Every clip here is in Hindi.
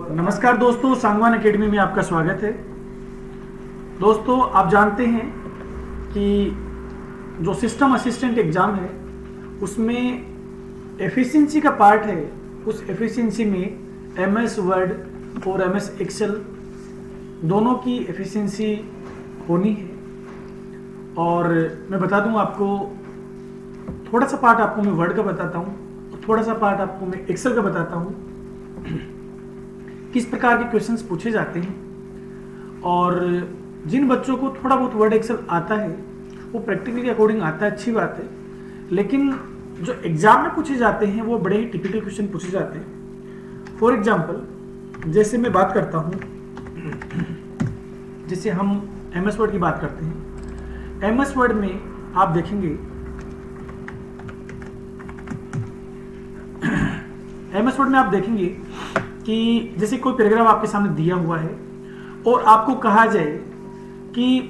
नमस्कार दोस्तों, सांगवान एकेडमी में आपका स्वागत है। दोस्तों, आप जानते हैं कि जो सिस्टम असिस्टेंट एग्ज़ाम है उसमें एफिशिएंसी का पार्ट है। उस एफिशिएंसी में एमएस वर्ड और एमएस एक्सेल दोनों की एफिशिएंसी होनी है। और मैं बता दूं आपको, थोड़ा सा पार्ट आपको मैं वर्ड का बताता हूं और थोड़ा सा पार्ट आपको मैं एक्सेल का बताता हूं, किस प्रकार के क्वेश्चंस पूछे जाते हैं। और जिन बच्चों को थोड़ा बहुत वर्ड एक्सेल आता है वो प्रैक्टिकली के अकॉर्डिंग आता है, अच्छी बात है। लेकिन जो एग्जाम में पूछे जाते हैं वो बड़े ही टिपिकल क्वेश्चन पूछे जाते हैं। फॉर एग्जाम्पल, जैसे मैं बात करता हूँ, जैसे हम एमएस वर्ड की बात करते हैं। एमएस वर्ड में आप देखेंगे, एमएस वर्ड में आप देखेंगे कि जैसे कोई पैराग्राफ आपके सामने दिया हुआ है और आपको कहा जाए कि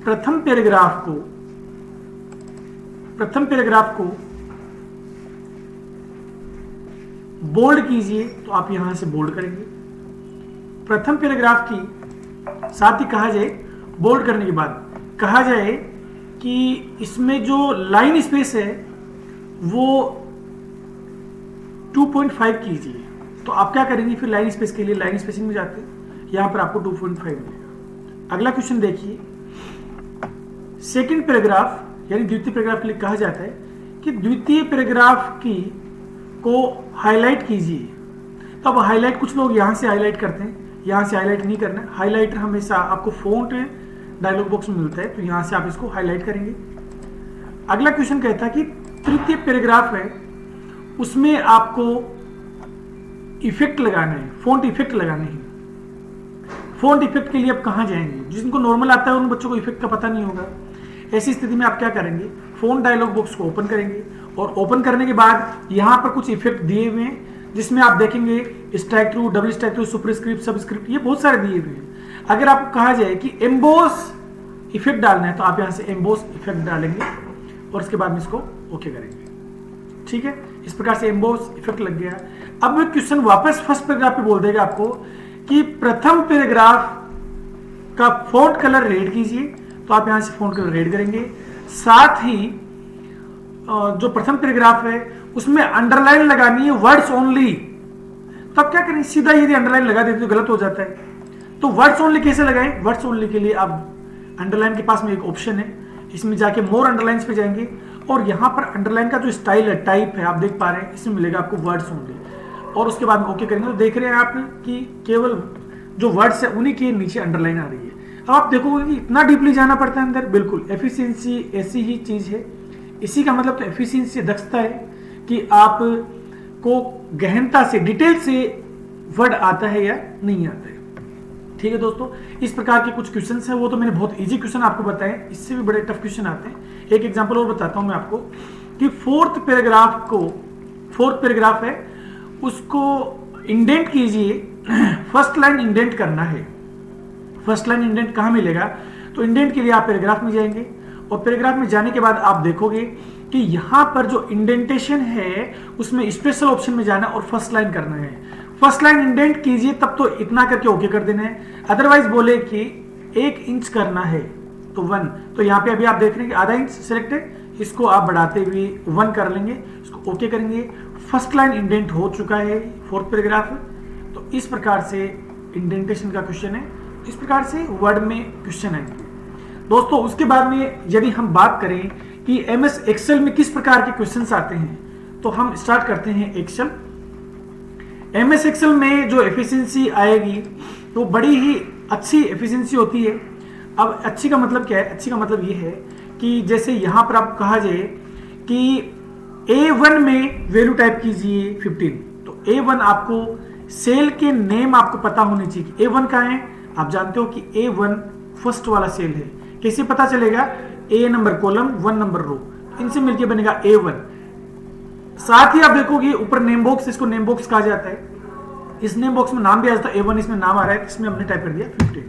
प्रथम पैराग्राफ को बोल्ड कीजिए, तो आप यहां से बोल्ड करेंगे। प्रथम पैराग्राफ की साथ ही कहा जाए, बोल्ड करने के बाद कहा जाए कि इसमें जो लाइन स्पेस है वो 2.5 कीजिए, तो आप क्या करेंगे? फिर लाइन स्पेस के लिए लाइन स्पेसिंग में जाते हैं, यहां पर आपको 2.5 मिलेगा। अगला क्वेश्चन देखिए, सेकंड पैराग्राफ यानी द्वितीय पैराग्राफ के लिए कहा जाता है कि द्वितीय पैराग्राफ की को हाईलाइट कीजिए। तो अब हाईलाइट कुछ लोग यहां से हाईलाइट करते हैं, यहां से हाईलाइट नहीं करना है। हाईलाइटर हमेशा आपको फ़ॉन्ट डायलॉग बॉक्स में मिलता है, तो यहां से आप इसको हाईलाइट करेंगे। अगला क्वेश्चन कहता है कि तृतीय पैराग्राफ है, उसमें आपको इफेक्ट लगाना है, फ़ॉन्ट इफेक्ट लगाने हैं। फ़ॉन्ट इफेक्ट के लिए आप कहाँ जाएंगे? जिनको नॉर्मल आता है उन बच्चों को इफेक्ट का पता नहीं होगा। ऐसी स्थिति में आप क्या करेंगे? फ़ॉन्ट डायलॉग बॉक्स को ओपन करेंगे और ओपन करने के बाद यहाँ पर कुछ इफेक्ट दिए हुए हैं, जिसमें आप देखेंगे strike through, double strike through, superscript, subscript, ये बहुत सारे दिए हुए हैं। अगर आपको कहा जाए कि एम्बोस इफेक्ट डालना है, तो आप यहाँ से एम्बोस इफेक्ट डालेंगे और उसके बाद में इसको ओके करेंगे। ठीक है, इस प्रकार से एम्बोस इफेक्ट लग गया। अब क्वेश्चन वापस फर्स्ट पैराग्राफ पे बोल देगा आपको कि प्रथम पैराग्राफ का फॉन्ट कलर रेड कीजिए, तो आप यहां से फॉन्ट कलर रेड करेंगे। साथ ही जो प्रथम पैराग्राफ है उसमें अंडरलाइन लगानी है, वर्ड्स ओनली। तो आप क्या करेंगे? सीधा यदि अंडरलाइन लगा देते तो गलत हो जाता है। तो वर्ड्स ओनली कैसे लगाएं? वर्ड्स ओनली के लिए आप अंडरलाइन के पास में एक ऑप्शन है, इसमें जाके मोर अंडरलाइंस पे जाएंगे और यहाँ पर अंडरलाइन का जो स्टाइल है, टाइप है, आप देख पा रहे हैं, इसमें मिलेगा आपको वर्ड्स ओनली। और उसके बाद में ओके करेंगे, तो देख रहे हैं आप कि केवल जो वर्ड्स है उन्हीं के नीचे अंडरलाइन आ रही है। अब आप देखोगे कि इतना डीपली जाना पड़ता है अंदर। बिल्कुल, एफिशिएंसी ऐसी ही चीज है। इसी का मतलब तो एफिशिएंसी दक्षता है कि आप को गहनता से, डिटेल से वर्ड आता है या नहीं आता है। ठीक है दोस्तों, इस प्रकार के कुछ क्वेश्चन हैं, वो तो मैंने बहुत इजी क्वेश्चन आपको बताए, इससे भी बड़े टफ क्वेश्चन आते हैं। एक एग्जांपल और बताता हूं मैं आपको कि फोर्थ पैराग्राफ है, उसको इंडेंट कीजिए। फर्स्ट लाइन इंडेंट करना है। फर्स्ट लाइन इंडेंट कहां मिलेगा? तो इंडेंट के लिए आप पैराग्राफ में जाएंगे और पैराग्राफ में जाने के बाद आप देखोगे कि यहां पर जो इंडेंटेशन है उसमें स्पेशल ऑप्शन में जाना और फर्स्ट लाइन करना है। फर्स्ट लाइन इंडेंट कीजिए, तब तो इतना करके ओके कर देना है। अदरवाइज बोले कि 1 इंच करना है तो 1, तो यहाँ पे अभी आप देख रहे हैं कि आधा इंच सिलेक्ट है, इसको आप बढ़ाते हुए 1 कर लेंगे, इसको ओके करेंगे। फर्स्ट लाइन इंडेंट हो चुका है, फोर्थ पैराग्राफ है। तो इस प्रकार से इंडेंटेशन का क्वेश्चन है, इस प्रकार से वर्ड में क्वेश्चन आएंगे दोस्तों। उसके बाद में यदि हम बात करें कि एमएस एक्सेल में किस प्रकार के क्वेश्चंस आते हैं, तो हम स्टार्ट करते हैं एक्सेल। एमएस एक्सेल में जो एफिशिएंसी आएगी तो बड़ी ही अच्छी एफिशिएंसी होती है। अब अच्छी का मतलब क्या है? अच्छी का मतलब ये है कि जैसे यहाँ पर आप कहा जाए कि A1 में वैल्यू टाइप कीजिए 15, तो A1 आपको सेल के नेम आपको पता होने चाहिए कि A1 कहाँ है। आप जानते हो कि A1 फर्स्ट वाला सेल है। कैसे पता चलेगा? A नंबर कॉलम, 1 नंबर रो, इनसे मिलकर बनेगा A1। साथ ही आप देखोगे ऊपर नेम बॉक्स, इसको नेम बॉक्स कहा जाता है। इस नेम बॉक्स में नाम भी आ जाता है, A1 इसमें नाम आ रहा है, इसमें हमने टाइप कर दिया 15।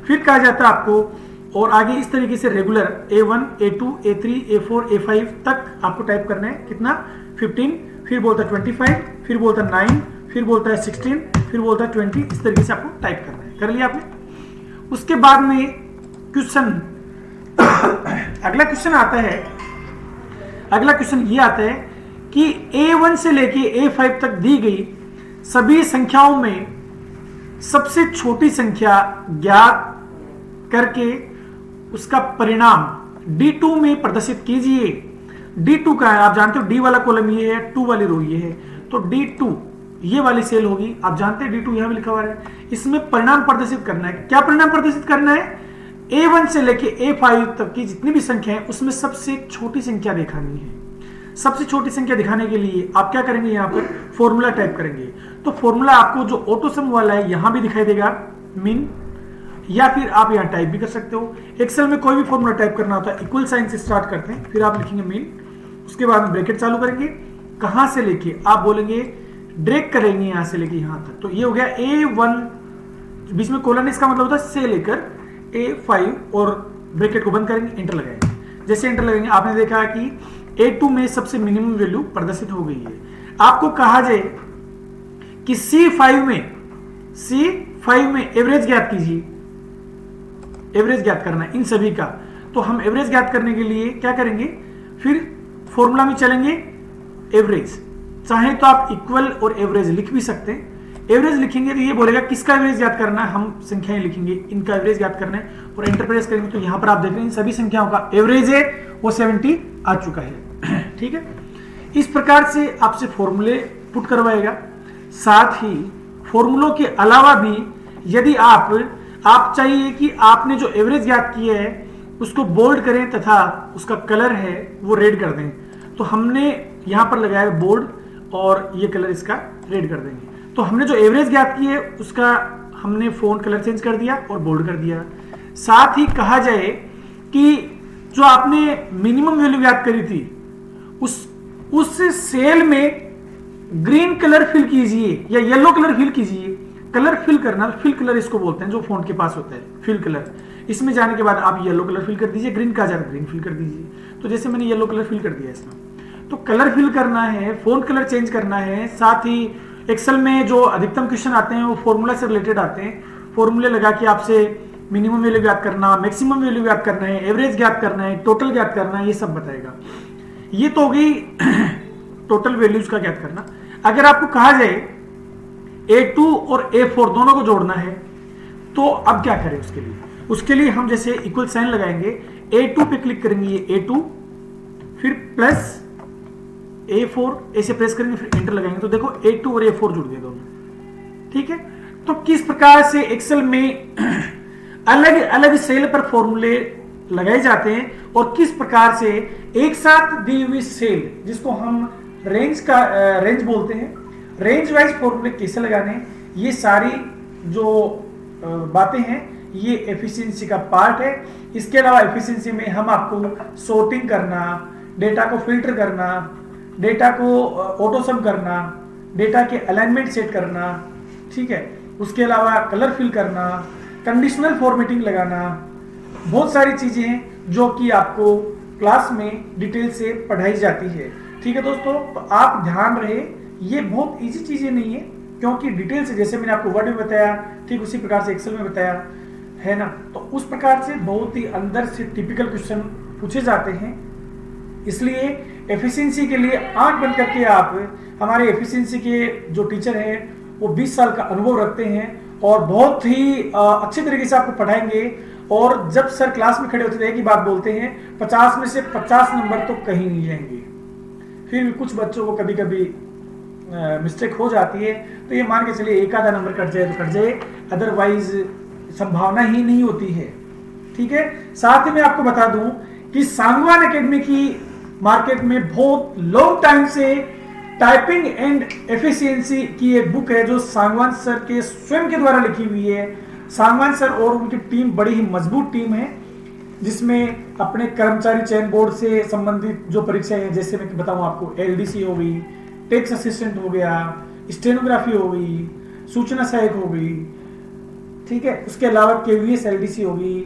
फिर कहा जाता है आपको, और आगे इस तरीके से regular A1, A2, A3, A4, A5 तक आपको टाइप करना है। कितना? 15। फिर बोलता है 25, फिर बोलता है 9, फिर बोलता है 16, फिर बोलता है 20, इस तरीके से आपको टाइप करना है। कर लिया आपने। उसके बाद में क्वेश्चन अगला क्वेश्चन आता है, अगला क्वेश्चन ये आता है कि A1 से लेके A5 तक दी गई सभी संख्याओं में सबसे छोटी संख्या ज्ञात करके उसका परिणाम D2 में प्रदर्शित कीजिए। D2 का है, आप जानते हो D वाला कॉलम ये है, 2 वाली रो ये है, तो D2 ये वाली सेल होगी, आप जानते हैं D2 यहां भी लिखा हुआ है। इसमें परिणाम प्रदर्शित करना है। क्या परिणाम प्रदर्शित करना है? A1 से लेके A5 तक की जितनी भी संख्या है उसमें सबसे छोटी संख्या दिखानी है। सबसे छोटी संख्या दिखाने के लिए आप क्या करेंगे, यहां पर फॉर्मूला टाइप करेंगे। तो फॉर्मूला आपको जो ऑटो सम वाला है यहां भी दिखाई देगा मीन, या फिर आप यहां टाइप भी कर सकते हो। एक्सेल में कोई भी फॉर्मूला टाइप करना होता है इक्वल साइन से स्टार्ट करते हैं, फिर आप लिखेंगे मीन, उसके बाद में ब्रैकेट चालू करेंगे, कहां से लेके आप बोलेंगे ड्रैग करेंगे यहां से लेके यहां तक। तो ये हो गया A1, बीच में कोलन, इसका मतलब होता है से लेकर A5 और ब्रैकेट को बंद करेंगे, एंटर लगाएंगे। जैसे एंटर लगाएंगे आपने देखा कि A2 में सबसे मिनिमम वैल्यू प्रदर्शित हो गई है। आपको कहा जाए कि C5 में एवरेज ज्ञात कीजिए, एवरेज ज्ञात करना है इन सभी का। तो हम एवरेज ज्ञात करने के लिए क्या करेंगे, फिर फॉर्मूला में चलेंगे एवरेज, चाहे तो आप इक्वल और एवरेज लिख भी सकते हैं। एवरेज लिखेंगे तो ये बोलेगा किसका एवरेज ज्ञात करना है, हम संख्याएं लिखेंगे इनका एवरेज ज्ञात करना है और एंटर प्रेस करेंगे तो यहां पर आप देख रहे हैं इन सभी संख्याओं का एवरेज है वो 70 आ चुका है। ठीक है, इस प्रकार से आपसे फॉर्मूले पुट करवाएगा। साथ ही फॉर्मूलों के अलावा भी यदि आप चाहिए कि आपने जो एवरेज ज्ञात किया है उसको बोल्ड करें तथा उसका कलर है वो रेड कर दें, तो हमने यहां पर लगाया बोल्ड और ये कलर इसका रेड कर देंगे। तो हमने जो एवरेज ज्ञात की है उसका हमने फोन कलर चेंज कर दिया और बोल्ड कर दिया। साथ ही कहा जाए कि जो आपने मिनिमम वैल्यू ज्ञात करी थी उस सेल में ग्रीन कलर फिल कीजिए या येलो कलर फिल कीजिए। कलर फिल करना, फिल कलर इसको बोलते हैं जो फोन के पास होता है, फिल कलर। इसमें जाने के बाद आप येलो कलर फिल कर दीजिए, ग्रीन का जाए ग्रीन फिल कर दीजिए। तो जैसे मैंने येलो कलर फिल कर दिया इसमें, तो कलर फिल करना है, फोन कलर चेंज करना है। साथ ही एक्सेल में जो अधिकतम क्वेश्चन आते हैं वो फॉर्मूला से रिलेटेड आते हैं। फॉर्मूले लगा के आपसे मिनिमम वैल्यू ज्ञात करना, मैक्सिमम वैल्यू ज्ञात करना है, एवरेज ज्ञात करना है, टोटल ज्ञात करना है, ये सब बताएगा। ये तो हो गई टोटल वैल्यूज का ज्ञात करना। अगर आपको कहा जाए A2 और A4 दोनों को जोड़ना है तो अब क्या करें उसके लिए हम जैसे इक्वल साइन लगाएंगे, A2 पे क्लिक करेंगे, ये A2 फिर प्लस A4 ऐसे प्रेस करेंगे, फिर एंटर लगाएंगे तो देखो A2 और A4 जुड़ गए दोनों। ठीक है, तो किस प्रकार से एक्सेल में अलग अलग सेल पर फॉर्मूले लगाए जाते हैं और किस प्रकार से एक साथ दी हुई सेल जिसको हम रेंज बोलते हैं, रेंज वाइज फॉर्मूले कैसे लगाने हैं, ये सारी जो बातें हैं ये एफिशिएंसी का पार्ट है। इसके अलावा एफिशिएंसी में हम आपको सॉर्टिंग करना, डेटा को फिल्टर करना, डेटा को ऑटो सम करना, डेटा के अलाइनमेंट सेट करना, ठीक है, उसके अलावा कलर फिल करना, कंडीशनल फॉर्मेटिंग लगाना, बहुत सारी चीजें हैं जो कि आपको क्लास में डिटेल से पढ़ाई जाती है। ठीक है दोस्तों, तो आप ध्यान रहे, ये बहुत इजी चीजें नहीं है क्योंकि डिटेल से जैसे मैंने आपको वर्ड में बताया ठीक उसी प्रकार से एक्सेल में बताया है ना, तो उस प्रकार से बहुत ही अंदर से टिपिकल क्वेश्चन पूछे जाते हैं। इसलिए एफिशिएंसी के लिए आंख बंद करके आप, हमारे एफिशिएंसी के जो टीचर हैं वो 20 साल का अनुभव रखते हैं और बहुत ही अच्छे तरीके से आपको पढ़ाएंगे। और जब सर क्लास में खड़े होते थे एक ही बात बोलते हैं, 50 में से 50 नंबर तो कहीं नहीं जाएंगे। फिर भी कुछ बच्चों को कभी कभी मिस्टेक हो जाती है, तो ये मान के चलिए एक आधा नंबर कट जाए तो कट जाए, अदरवाइज संभावना ही नहीं होती है। ठीक है, साथ ही मैं आपको बता दूं कि सांगवान एकेडमी की मार्केट में बहुत लॉन्ग टाइम से टाइपिंग एंड एफिशिएंसी की एक बुक है जो सांगवान सर के स्वयं के द्वारा लिखी हुई है। सांगवान सर और उनकी टीम बड़ी ही मजबूत टीम है जिसमें अपने कर्मचारी चयन बोर्ड से संबंधित जो परीक्षाएं हैं, जैसे मैं बताऊं आपको, LDC हो गई, टैक्स असिस्टेंट हो गया, स्टेनोग्राफी हो गई, सूचना सहायक हो गई, ठीक है, उसके अलावा KVS LDC होगी,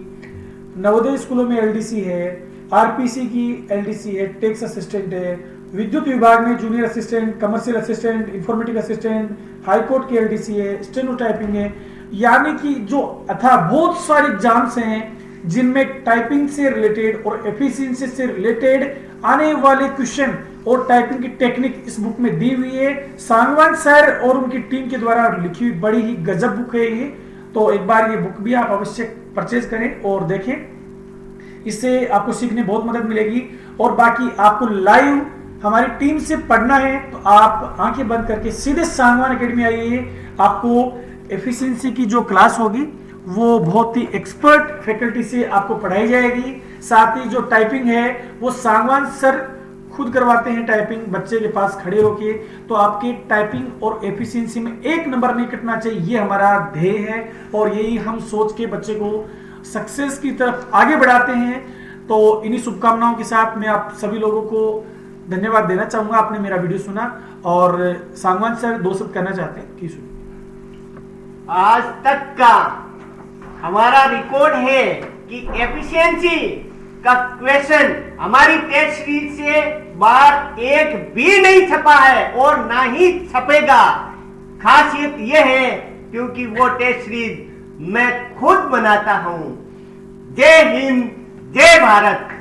नवोदय स्कूलों में LDC है, RPC की LDC है, टैक्स असिस्टेंट है, विद्युत विभाग में junior assistant, commercial assistant, informatic assistant, high court की एलडीसी है, स्टेनो टाइपिंग है, यानी कि जो अथा बहुत सारे एग्जाम्स हैं जिनमें टाइपिंग से रिलेटेड और एफिशिएंसी से रिलेटेड आने वाले क्वेश्चन और टाइपिंग की टेक्निक इस बुक में दी हुई है। सांगवान सर और उनकी टीम के द्वारा लिखी हुई बड़ी ही गजब बुक है ये। तो एक बार ये बुक भी आप अवश्य परचेज करें और देखें, इससे आपको सीखने बहुत मदद मिलेगी। और बाकी आपको लाइव हमारी टीम से पढ़ना है तो आप आंखें बंद करके सीधे सांगवान एकेडमी आइए। आपको एफिशिएंसी की जो क्लास होगी वो बहुत ही एक्सपर्ट फैकल्टी से आपको पढ़ाई जाएगी। साथ ही जो टाइपिंग है वो सांगवान सर खुद करवाते हैं टाइपिंग बच्चे के पास खड़े होके। तो आपके टाइपिंग और एफिशिएंसी में एक नंबर नहीं कटना चाहिए, ये हमारा ध्येय है और यही हम सोच के बच्चे को सक्सेस की तरफ आगे बढ़ाते हैं। तो इन्हीं शुभकामनाओं के साथ मैं आप सभी लोगों को धन्यवाद देना चाहूंगा, आपने मेरा वीडियो सुना। और सांगवान सर 2 शब्द कहना चाहते हैं कि सुनिए। आज तक का हमारा रिकॉर्ड है कि एफिशिएंसी का क्वेश्चन हमारी टेस्ट सीरीज से बाहर एक भी नहीं छपा है और ना ही छपेगा। खासियत यह है क्योंकि वो टेस्ट सीरीज मैं खुद बनाता हूं। जय हिंद, जय भारत।